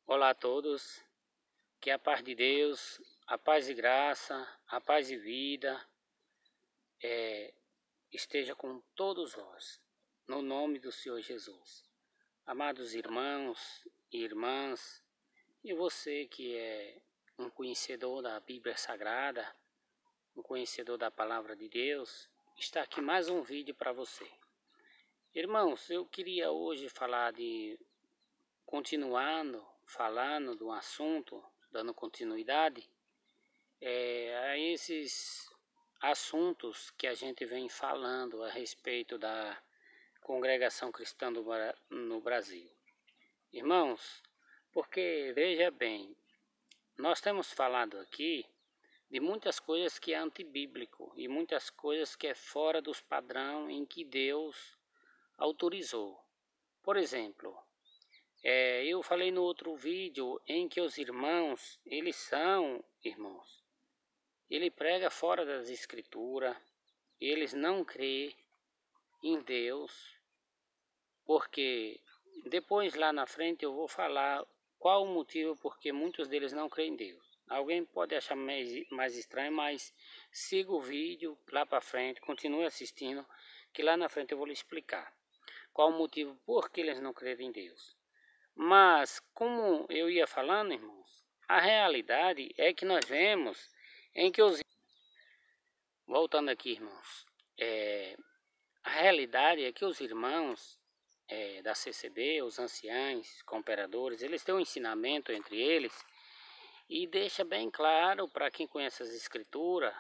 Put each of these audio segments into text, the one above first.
Olá a todos, que a paz de Deus, a paz e graça, a paz e vida esteja com todos vós, no nome do Senhor Jesus. Amados irmãos e irmãs, e você que é um conhecedor da Bíblia Sagrada, um conhecedor da Palavra de Deus, está aqui mais um vídeo para você. Irmãos, eu queria hoje continuando falando de um assunto, dando continuidade a esses assuntos que a gente vem falando a respeito da congregação cristã no Brasil. Irmãos, porque veja bem, nós temos falado aqui de muitas coisas que é antibíblico e muitas coisas que é fora dos padrões em que Deus autorizou. Por exemplo, eu falei no outro vídeo em que os irmãos, eles são irmãos. Ele prega fora das escrituras, eles não crêem em Deus, porque depois lá na frente eu vou falar qual o motivo porque muitos deles não creem em Deus. Alguém pode achar mais estranho, mas siga o vídeo lá para frente, continue assistindo, que lá na frente eu vou lhe explicar qual o motivo por que eles não creem em Deus. Mas, como eu ia falando, irmãos, a realidade é que nós vemos em que Voltando aqui, irmãos, a realidade é que os irmãos da CCB, os anciães, cooperadores, eles têm um ensinamento entre eles e deixa bem claro para quem conhece as escrituras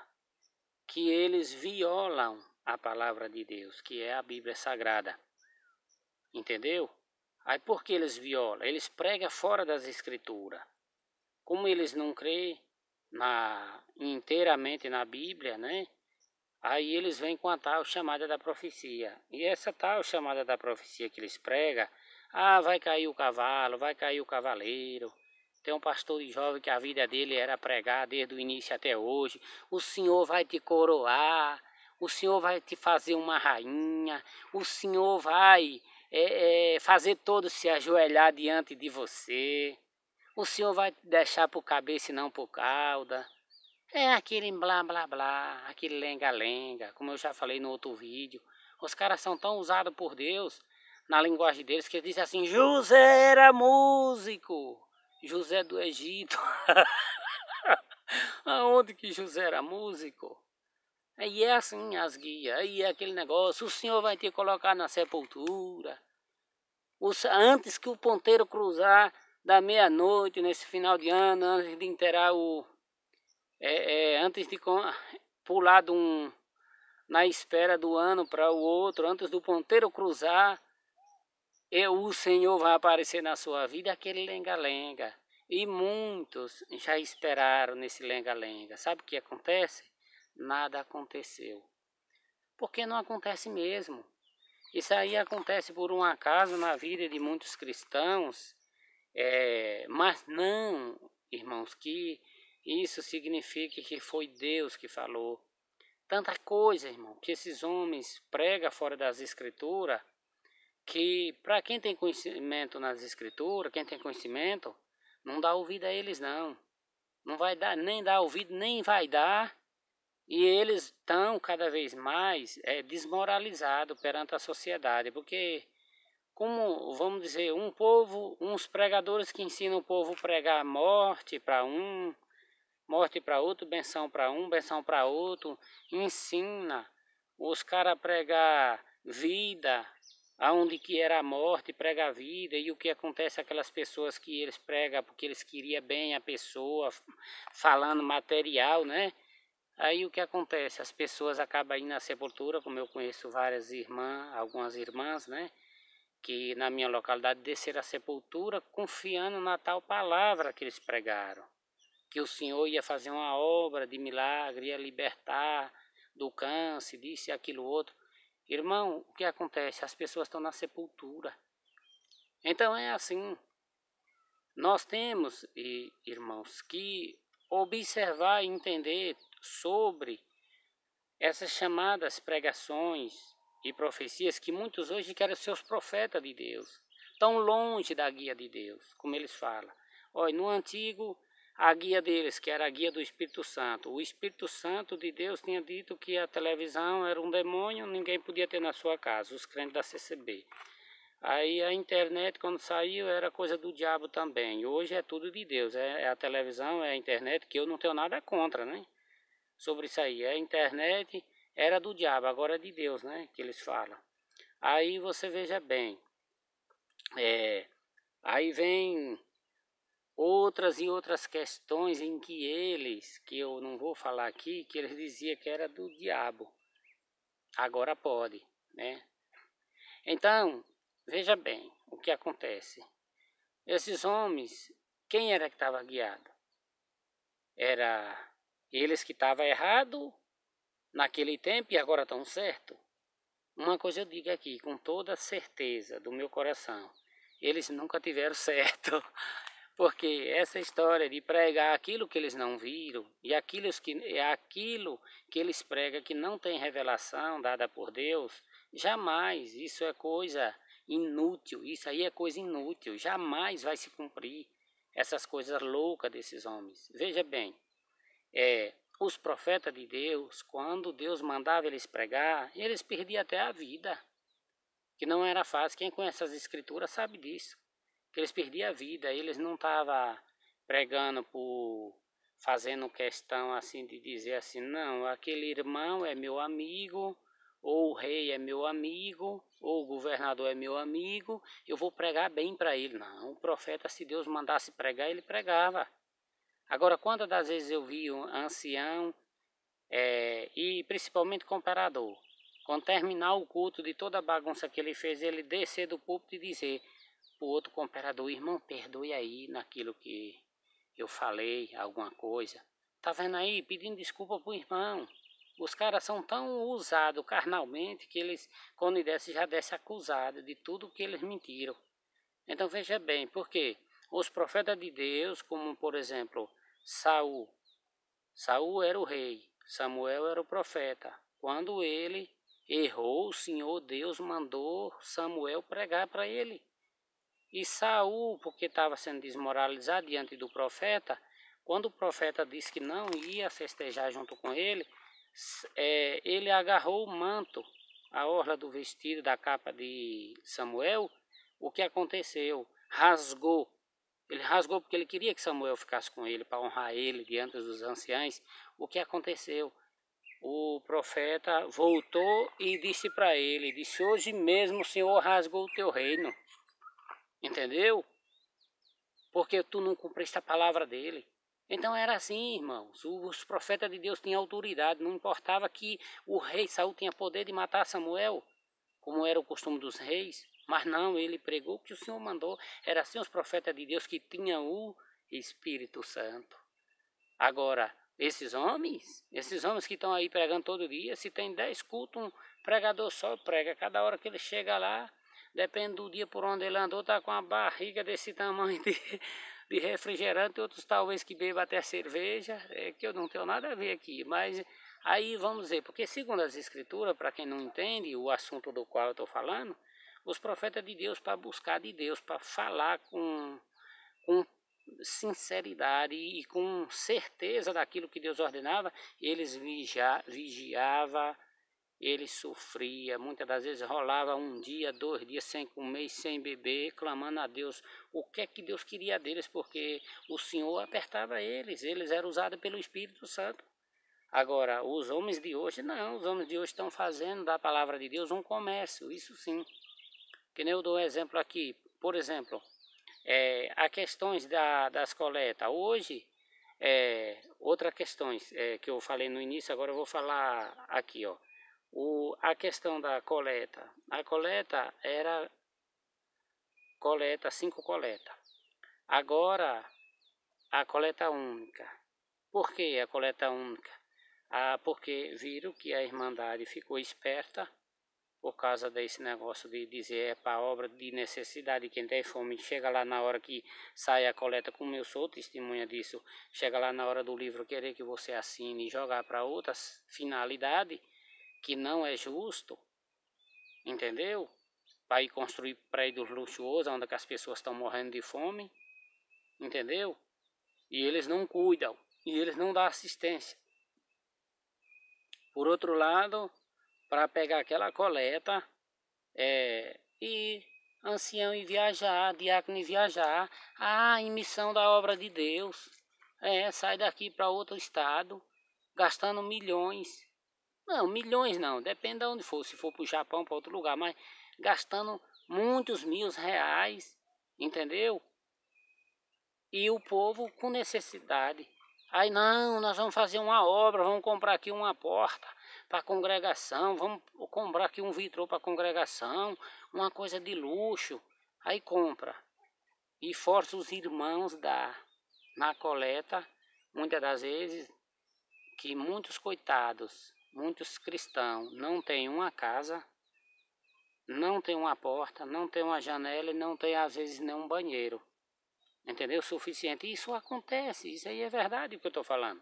que eles violam a palavra de Deus, que é a Bíblia Sagrada. Entendeu? Aí por que eles violam? Eles pregam fora das escrituras. Como eles não creem inteiramente na Bíblia, né? Aí eles vêm com a tal chamada da profecia. E essa tal chamada da profecia que eles pregam, vai cair o cavalo, vai cair o cavaleiro. Tem um pastor de jovem que a vida dele era pregar desde o início até hoje. O Senhor vai te coroar, o Senhor vai te fazer uma rainha, o Senhor vai fazer todos se ajoelhar diante de você. O Senhor vai te deixar por cabeça e não por cauda. É aquele blá blá blá, aquele lenga-lenga, como eu já falei no outro vídeo. Os caras são tão usados por Deus, na linguagem deles, que eles dizem assim, José era músico, José do Egito. Aonde que José era músico? Aí é assim as guias, aí é aquele negócio, o Senhor vai te colocar na sepultura. Antes que o ponteiro cruzar da meia-noite, nesse final de ano, antes de enterrar antes de pular na espera do ano para o outro, antes do ponteiro cruzar, o Senhor vai aparecer na sua vida, aquele lenga-lenga. E muitos já esperaram nesse lenga-lenga. Sabe o que acontece? Nada aconteceu. Porque não acontece mesmo. Isso aí acontece por um acaso na vida de muitos cristãos, mas não, irmãos, que isso significa que foi Deus que falou. Tanta coisa, irmão, que esses homens pregam fora das escrituras, que para quem tem conhecimento nas escrituras, quem tem conhecimento, não dá ouvido a eles não. Não vai dar, nem dá ouvido, nem vai dar. E eles estão cada vez mais desmoralizados perante a sociedade, porque como, vamos dizer, uns pregadores que ensinam o povo a pregar morte para morte para outro, benção para um, benção para outro, ensina os caras a pregar vida, aonde que era a morte, prega a vida, e o que acontece aquelas pessoas que eles pregam porque eles queriam bem a pessoa, falando material, né? Aí o que acontece? As pessoas acabam indo na sepultura, como eu conheço várias irmãs, algumas irmãs, né? Que na minha localidade desceram à sepultura confiando na tal palavra que eles pregaram. Que o Senhor ia fazer uma obra de milagre, ia libertar do câncer, disso e aquilo outro. Irmão, o que acontece? As pessoas estão na sepultura. Então é assim. Nós temos, irmãos, que observar e entender sobre essas chamadas pregações e profecias que muitos hoje querem ser os profetas de Deus. Tão longe da guia de Deus, como eles falam. Olha, no antigo, a guia deles, que era a guia do Espírito Santo. O Espírito Santo de Deus tinha dito que a televisão era um demônio, ninguém podia ter na sua casa, os crentes da CCB. Aí a internet, quando saiu, era coisa do diabo também. Hoje é tudo de Deus, é a televisão, é a internet, que eu não tenho nada contra, né? Sobre isso aí, a internet era do diabo, agora é de Deus, né? Que eles falam. Aí você veja bem, aí vem outras e outras questões em que eles, que eu não vou falar aqui, que eles diziam que era do diabo. Agora pode, né? Então, veja bem o que acontece. Esses homens, quem era que estava guiado? Era eles que estavam errados naquele tempo e agora estão certo? Uma coisa eu digo aqui, com toda certeza do meu coração, eles nunca tiveram certo. Porque essa história de pregar aquilo que eles não viram e aquilo que eles pregam que não tem revelação dada por Deus, jamais, isso é coisa inútil, isso aí é coisa inútil, jamais vai se cumprir essas coisas loucas desses homens. Veja bem, os profetas de Deus, quando Deus mandava eles pregar, eles perdiam até a vida, que não era fácil. Quem conhece as escrituras sabe disso, que eles perdiam a vida, eles não estavam pregando fazendo questão assim de dizer assim, não, aquele irmão é meu amigo, ou o rei é meu amigo, ou o governador é meu amigo, eu vou pregar bem para ele. Não, o profeta, se Deus mandasse pregar, ele pregava. Agora, quantas das vezes eu vi um ancião, e principalmente com o imperador, quando terminar o culto de toda a bagunça que ele fez, ele descer do púlpito e dizer o outro cooperador, irmão, perdoe aí naquilo que eu falei, alguma coisa. Tá vendo aí? Pedindo desculpa pro irmão. Os caras são tão usados carnalmente que eles, quando desce, já desce acusado de tudo que eles mentiram. Então veja bem, porque os profetas de Deus, como por exemplo, Saul. Saul era o rei, Samuel era o profeta. Quando ele errou, o Senhor Deus mandou Samuel pregar para ele. E Saul, porque estava sendo desmoralizado diante do profeta, quando o profeta disse que não ia festejar junto com ele, ele agarrou o manto, a orla do vestido da capa de Samuel. O que aconteceu? Rasgou. Ele rasgou porque ele queria que Samuel ficasse com ele, para honrar ele diante dos anciãos. O que aconteceu? O profeta voltou e disse para ele, disse, hoje mesmo o Senhor rasgou o teu reino. Entendeu? Porque tu não cumpriste a palavra dele. Então era assim, irmãos. Os profetas de Deus tinham autoridade. Não importava que o rei Saul tinha poder de matar Samuel, como era o costume dos reis. Mas não, ele pregou o que o Senhor mandou. Era assim os profetas de Deus que tinham o Espírito Santo. Agora, esses homens que estão aí pregando todo dia, se tem 10 cultos, um pregador só prega. Cada hora que ele chega lá, depende do dia por onde ele andou, tá com a barriga desse tamanho de refrigerante, outros talvez que beba até cerveja, que eu não tenho nada a ver aqui, mas aí vamos dizer, porque segundo as escrituras, para quem não entende o assunto do qual eu estou falando, os profetas de Deus para buscar de Deus, para falar com sinceridade e com certeza daquilo que Deus ordenava, eles vigiavam, ele sofria, muitas das vezes rolava 1 dia, 2 dias sem comer, sem beber, clamando a Deus o que é que Deus queria deles, porque o Senhor apertava eles eram usados pelo Espírito Santo. Agora, os homens de hoje não, os homens de hoje estão fazendo da palavra de Deus um comércio, isso sim. Que nem eu dou um exemplo aqui, por exemplo, a questões das coletas. Hoje, outra questões que eu falei no início, agora eu vou falar aqui, ó. A questão da coleta. A coleta era 5 coletas. Agora, a coleta única. Por que a coleta única? Porque viram que a Irmandade ficou esperta por causa desse negócio de dizer para obra de necessidade, quem tem fome, chega lá na hora que sai a coleta, como eu sou testemunha disso, chega lá na hora do livro querer que você assine e jogar para outras finalidades, que não é justo, entendeu? Para ir construir prédios luxuosos onde as pessoas estão morrendo de fome. entendeu? E eles não cuidam, e eles não dão assistência. Por outro lado, para pegar aquela coleta, e ancião ir viajar, diácono ir viajar, em missão da obra de Deus, sai daqui para outro estado, gastando milhões. Não, milhões não, depende de onde for, se for para o Japão, para outro lugar, mas gastando muitos R$ 1.000, entendeu? E o povo com necessidade. Aí não, nós vamos fazer uma obra, vamos comprar aqui uma porta para a congregação, vamos comprar aqui um vitrô para a congregação, uma coisa de luxo. Aí compra e força os irmãos na coleta, muitas das vezes, que muitos coitados, muitos cristãos não têm uma casa, não tem uma porta, não tem uma janela e não tem às vezes nem um banheiro. Entendeu? Suficiente. Isso acontece, isso aí é verdade o que eu estou falando.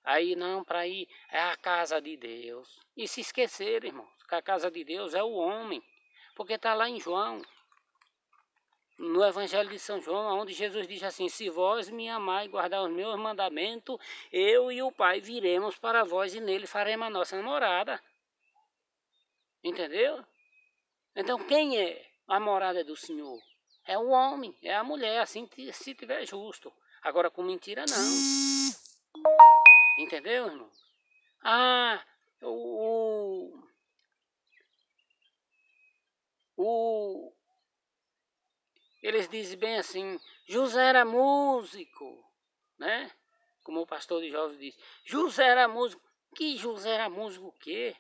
Aí não, para ir é a casa de Deus. E se esqueceram, irmãos, que a casa de Deus é o homem. Porque está lá em João, no Evangelho de São João, onde Jesus diz assim: se vós me amai e guardar os meus mandamentos, eu e o Pai viremos para vós e nele faremos a nossa morada. Entendeu? Então quem é a morada do Senhor? É o homem, é a mulher, assim se tiver justo. Agora com mentira não. Entendeu, irmão? Ah, eles dizem bem assim, José era músico, né? Como o pastor de jovens diz, José era músico. Que José era músico o quê?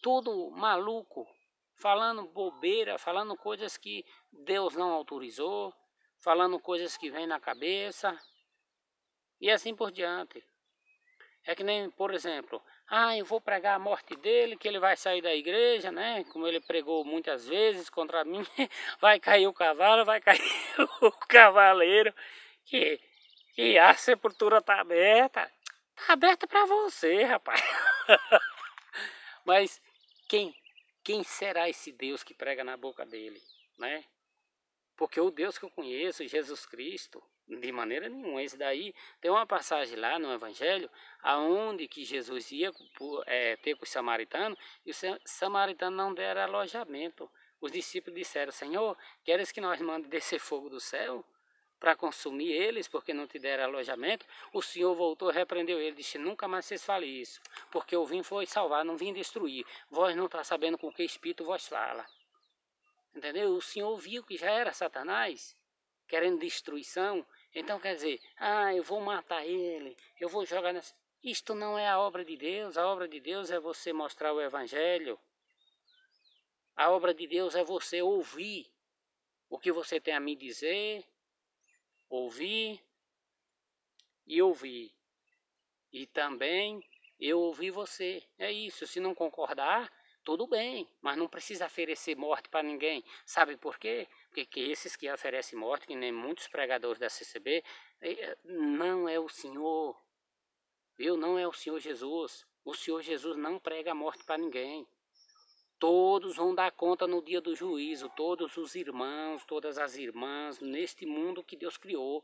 Tudo maluco, falando bobeira, falando coisas que Deus não autorizou, falando coisas que vêm na cabeça, e assim por diante. É que nem, por exemplo, eu vou pregar a morte dele, que ele vai sair da igreja, né? Como ele pregou muitas vezes contra mim, vai cair o cavalo, vai cair o cavaleiro, que a sepultura tá aberta. Tá aberta para você, rapaz. Mas quem será esse Deus que prega na boca dele, né? Porque o Deus que eu conheço, Jesus Cristo, de maneira nenhuma. Esse daí tem uma passagem lá no Evangelho, aonde que Jesus ia ter com os samaritanos, e os samaritanos não deram alojamento. Os discípulos disseram: Senhor, queres que nós mande descer fogo do céu para consumir eles, porque não te deram alojamento? O Senhor voltou, repreendeu ele, disse: nunca mais vocês falem isso, porque eu vim foi salvar, não vim destruir. Vós não está sabendo com que espírito vós fala. Entendeu? O Senhor viu que já era Satanás, querendo destruição. Então quer dizer, eu vou matar ele, eu vou jogar nessa... Isto não é a obra de Deus. A obra de Deus é você mostrar o Evangelho. A obra de Deus é você ouvir o que você tem a me dizer, ouvir e ouvir. E também eu ouvir você. É isso. Se não concordar, tudo bem, mas não precisa oferecer morte para ninguém. Sabe por quê? Porque esses que oferecem morte, que nem muitos pregadores da CCB, não é o Senhor. Não é o Senhor Jesus. O Senhor Jesus não prega morte para ninguém. Todos vão dar conta no dia do juízo. Todos os irmãos, todas as irmãs, neste mundo que Deus criou.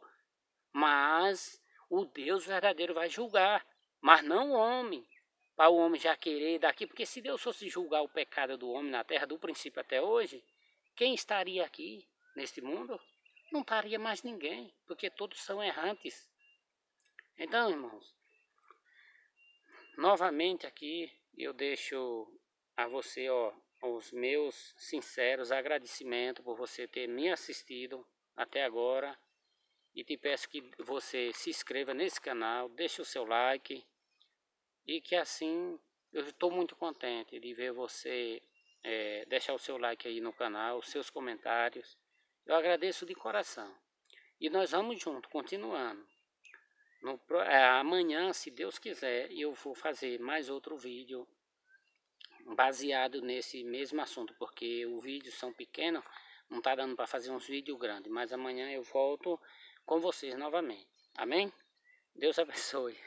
Mas o Deus verdadeiro vai julgar, mas não o homem. Para o homem já querer daqui, porque se Deus fosse julgar o pecado do homem na terra do princípio até hoje, quem estaria aqui neste mundo? Não estaria mais ninguém, porque todos são errantes. Então, irmãos, novamente aqui eu deixo a você os meus sinceros agradecimentos por você ter me assistido até agora. E te peço que você se inscreva nesse canal, deixe o seu like. E que assim, eu estou muito contente de ver você deixar o seu like aí no canal, os seus comentários. Eu agradeço de coração. E nós vamos junto, continuando. Amanhã, se Deus quiser, eu vou fazer mais outro vídeo baseado nesse mesmo assunto, porque os vídeos são pequenos, não está dando para fazer uns vídeos grandes. Mas amanhã eu volto com vocês novamente. Amém? Deus abençoe.